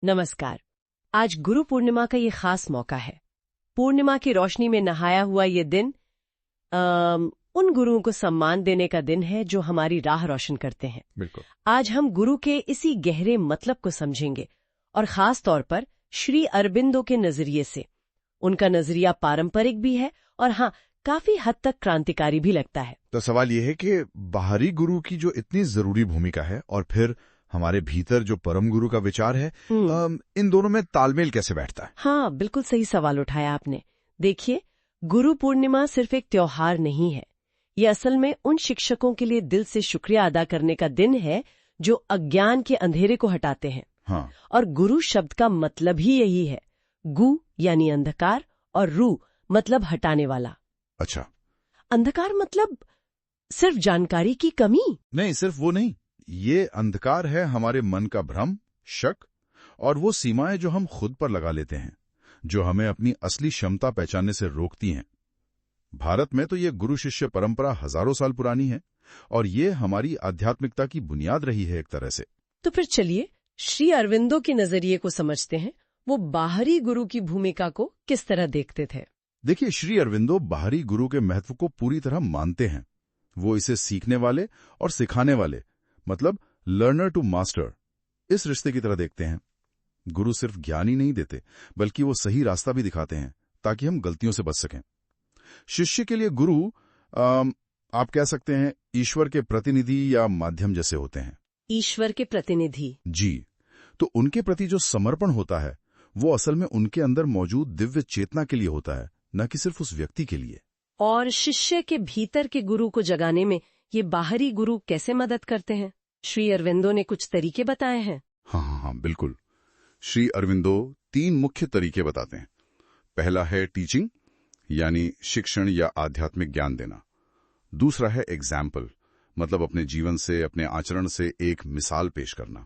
नमस्कार। आज गुरु पूर्णिमा का ये खास मौका है। पूर्णिमा की रोशनी में नहाया हुआ ये दिन उन गुरुओं को सम्मान देने का दिन है जो हमारी राह रोशन करते हैं। बिल्कुल। आज हम गुरु के इसी गहरे मतलब को समझेंगे और खास तौर पर श्री अरबिंदो के नजरिए से। उनका नजरिया पारंपरिक भी है और हाँ, काफी हद तक क्रांतिकारी भी लगता है। तो सवाल यह है कि बाहरी गुरु की जो इतनी जरूरी भूमिका है और फिर हमारे भीतर जो परम गुरु का विचार है, इन दोनों में तालमेल कैसे बैठता है? हाँ, बिल्कुल सही सवाल उठाया आपने। देखिए, गुरु पूर्णिमा सिर्फ एक त्योहार नहीं है। ये असल में उन शिक्षकों के लिए दिल से शुक्रिया अदा करने का दिन है जो अज्ञान के अंधेरे को हटाते हैं। हाँ। और गुरु शब्द का मतलब ही यही है। गु यानी अंधकार और रू मतलब हटाने वाला। अच्छा। अंधकार मतलब सिर्फ जानकारी की कमी नहीं, सिर्फ वो नहीं। ये अंधकार है हमारे मन का भ्रम, शक और वो सीमाएं जो हम खुद पर लगा लेते हैं, जो हमें अपनी असली क्षमता पहचानने से रोकती हैं। भारत में तो ये गुरु शिष्य परंपरा हजारों साल पुरानी है और ये हमारी आध्यात्मिकता की बुनियाद रही है एक तरह से। तो फिर चलिए श्री अरविंदो के नजरिए को समझते हैं। वो बाहरी गुरु की भूमिका को किस तरह देखते थे? देखिए, श्री अरविंदो बाहरी गुरु के महत्व को पूरी तरह मानते हैं। वो इसे सीखने वाले और सिखाने वाले, मतलब लर्नर टू मास्टर, इस रिश्ते की तरह देखते हैं। गुरु सिर्फ ज्ञान ही नहीं देते, बल्कि वो सही रास्ता भी दिखाते हैं ताकि हम गलतियों से बच सकें। शिष्य के लिए गुरु आप कह सकते हैं ईश्वर के प्रतिनिधि या माध्यम जैसे होते हैं। ईश्वर के प्रतिनिधि? जी। तो उनके प्रति जो समर्पण होता है वो असल में उनके अंदर मौजूद दिव्य चेतना के लिए होता है, न कि सिर्फ उस व्यक्ति के लिए। और शिष्य के भीतर के गुरु को जगाने में ये बाहरी गुरु कैसे मदद करते हैं? श्री अरविंदो ने कुछ तरीके बताए हैं। हाँ, बिल्कुल। श्री अरविंदो 3 मुख्य तरीके बताते हैं। पहला है टीचिंग, यानी शिक्षण या आध्यात्मिक ज्ञान देना। दूसरा है एग्जाम्पल, मतलब अपने जीवन से, अपने आचरण से एक मिसाल पेश करना।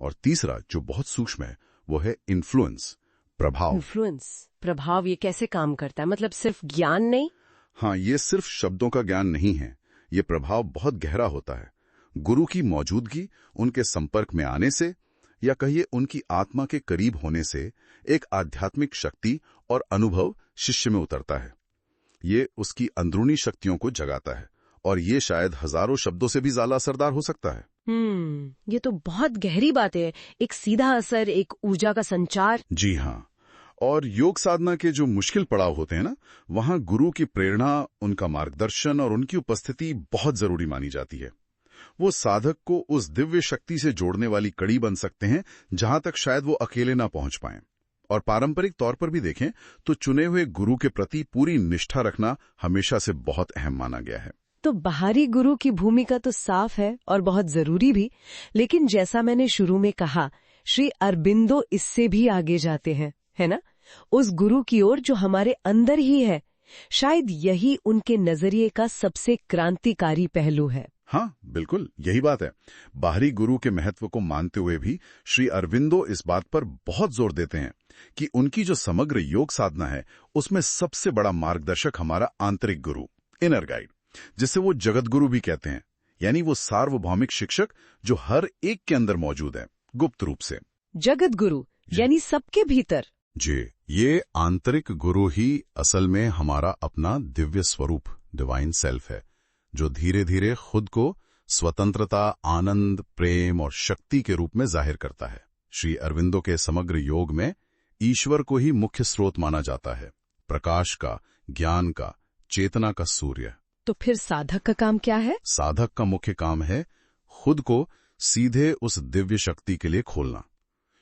और तीसरा, जो बहुत सूक्ष्म है, वो है इन्फ्लुएंस, प्रभाव। इन्फ्लुएंस, प्रभाव, ये कैसे काम करता है? मतलब सिर्फ ज्ञान नहीं? हाँ, ये सिर्फ शब्दों का ज्ञान नहीं है। ये प्रभाव बहुत गहरा होता है। गुरु की मौजूदगी, उनके संपर्क में आने से, या कहिए उनकी आत्मा के करीब होने से एक आध्यात्मिक शक्ति और अनुभव शिष्य में उतरता है। ये उसकी अंदरूनी शक्तियों को जगाता है और ये शायद हजारों शब्दों से भी ज्यादा असरदार हो सकता है। ये तो बहुत गहरी बात है। एक सीधा असर, एक ऊर्जा का संचार। जी हाँ। और योग साधना के जो मुश्किल पड़ाव होते हैं ना, वहां गुरु की प्रेरणा, उनका मार्गदर्शन और उनकी उपस्थिति बहुत जरूरी मानी जाती है। वो साधक को उस दिव्य शक्ति से जोड़ने वाली कड़ी बन सकते हैं जहां तक शायद वो अकेले ना पहुंच पाएं। और पारंपरिक तौर पर भी देखें तो चुने हुए गुरु के प्रति पूरी निष्ठा रखना हमेशा से बहुत अहम माना गया है। तो बाहरी गुरु की भूमिका तो साफ है और बहुत जरूरी भी, लेकिन जैसा मैंने शुरू में कहा, श्री अरबिंदो इससे भी आगे जाते हैं, है ना? उस गुरु की ओर जो हमारे अंदर ही है। शायद यही उनके नजरिए का सबसे क्रांतिकारी पहलू है। हाँ, बिल्कुल यही बात है। बाहरी गुरु के महत्व को मानते हुए भी श्री अरविंदो इस बात पर बहुत जोर देते हैं कि उनकी जो समग्र योग साधना है, उसमें सबसे बड़ा मार्गदर्शक हमारा आंतरिक गुरु, इनर गाइड, जिसे वो जगत गुरु भी कहते हैं। यानी वो सार्वभौमिक शिक्षक जो हर एक के अंदर मौजूद है, गुप्त रूप से। जगत गुरु यानी सबके भीतर। जी, ये आंतरिक गुरु ही असल में हमारा अपना दिव्य स्वरूप, डिवाइन सेल्फ है, जो धीरे धीरे खुद को स्वतंत्रता, आनंद, प्रेम और शक्ति के रूप में जाहिर करता है। श्री अरविंदो के समग्र योग में ईश्वर को ही मुख्य स्रोत माना जाता है, प्रकाश का, ज्ञान का, चेतना का सूर्य। तो फिर साधक का काम क्या है? साधक का मुख्य काम है खुद को सीधे उस दिव्य शक्ति के लिए खोलना।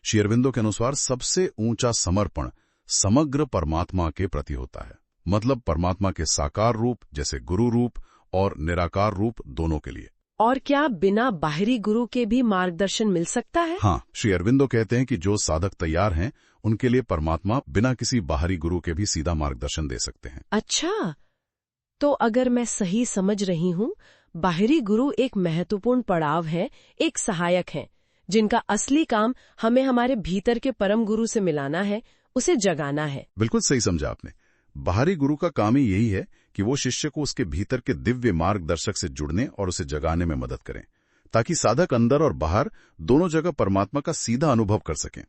श्री अरविंदो के अनुसार सबसे ऊंचा समर्पण समग्र परमात्मा के प्रति होता है, मतलब परमात्मा के साकार रूप जैसे गुरु रूप और निराकार रूप दोनों के लिए। और क्या बिना बाहरी गुरु के भी मार्गदर्शन मिल सकता है? हाँ, श्री अरविंदो कहते हैं कि जो साधक तैयार हैं, उनके लिए परमात्मा बिना किसी बाहरी गुरु के भी सीधा मार्गदर्शन दे सकते हैं। अच्छा, तो अगर मैं सही समझ रही हूँ, बाहरी गुरु एक महत्वपूर्ण पड़ाव है, एक सहायक है, जिनका असली काम हमें हमारे भीतर के परम गुरु से मिलाना है, उसे जगाना है। बिल्कुल सही समझा आपने। बाहरी गुरु का काम ही यही है कि वो शिष्य को उसके भीतर के दिव्य मार्गदर्शक से जुड़ने और उसे जगाने में मदद करें, ताकि साधक अंदर और बाहर दोनों जगह परमात्मा का सीधा अनुभव कर सकें।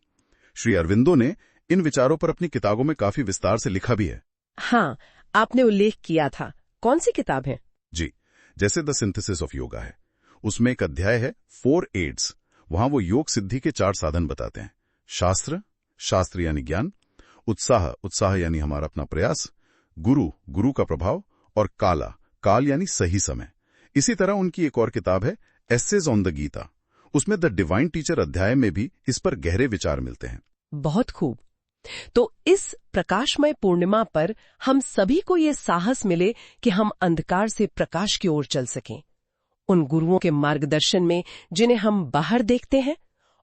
श्री अरविंदो ने इन विचारों पर अपनी किताबों में काफी विस्तार से लिखा भी है। हाँ, आपने उल्लेख किया था। कौन सी किताब है? जी, जैसे द सिंथेसिस ऑफ योगा है, उसमें एक अध्याय है 4 एड्स। वहां वो योग सिद्धि के 4 साधन बताते हैं। शास्त्र, शास्त्र यानी ज्ञान, उत्साह, उत्साह यानी हमारा अपना प्रयास, गुरु, गुरु का प्रभाव, और काला, काल यानी सही समय। इसी तरह उनकी एक और किताब है एसेज ऑन द गीता। उसमें द डिवाइन टीचर अध्याय में भी इस पर गहरे विचार मिलते हैं। बहुत खूब। तो इस प्रकाशमय पूर्णिमा पर हम सभी को ये साहस मिले कि हम अंधकार से प्रकाश की ओर चल सकें, उन गुरुओं के मार्गदर्शन में जिन्हें हम बाहर देखते हैं,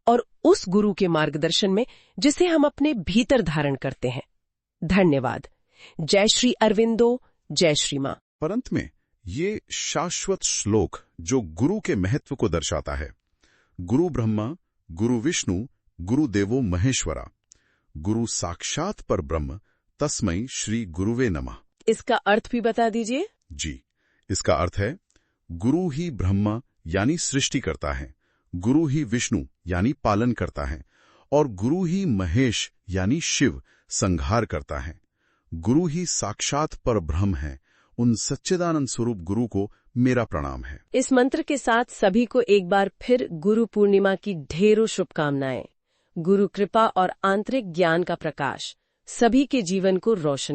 और उस गुरु के मार्गदर्शन में जिसे हम अपने भीतर धारण करते हैं। धन्यवाद। जय श्री अरविंदो, जय श्री मां। पर अंत में ये शाश्वत श्लोक जो गुरु के महत्व को दर्शाता है, गुरु ब्रह्मा, गुरु विष्णु, गुरु देवो महेश्वरा, गुरु साक्षात पर ब्रह्म, तस्मै श्री गुरुवे नमः। इसका अर्थ भी बता दीजिए। जी, इसका अर्थ है गुरु ही ब्रह्मा यानी सृष्टि करता है, गुरु ही विष्णु यानी पालन करता है, और गुरु ही महेश यानी शिव संहार करता है। गुरु ही साक्षात पर ब्रह्म है। उन सच्चिदानंद स्वरूप गुरु को मेरा प्रणाम है। इस मंत्र के साथ सभी को एक बार फिर गुरु पूर्णिमा की ढेरों शुभकामनाएं। गुरु कृपा और आंतरिक ज्ञान का प्रकाश सभी के जीवन को रोशन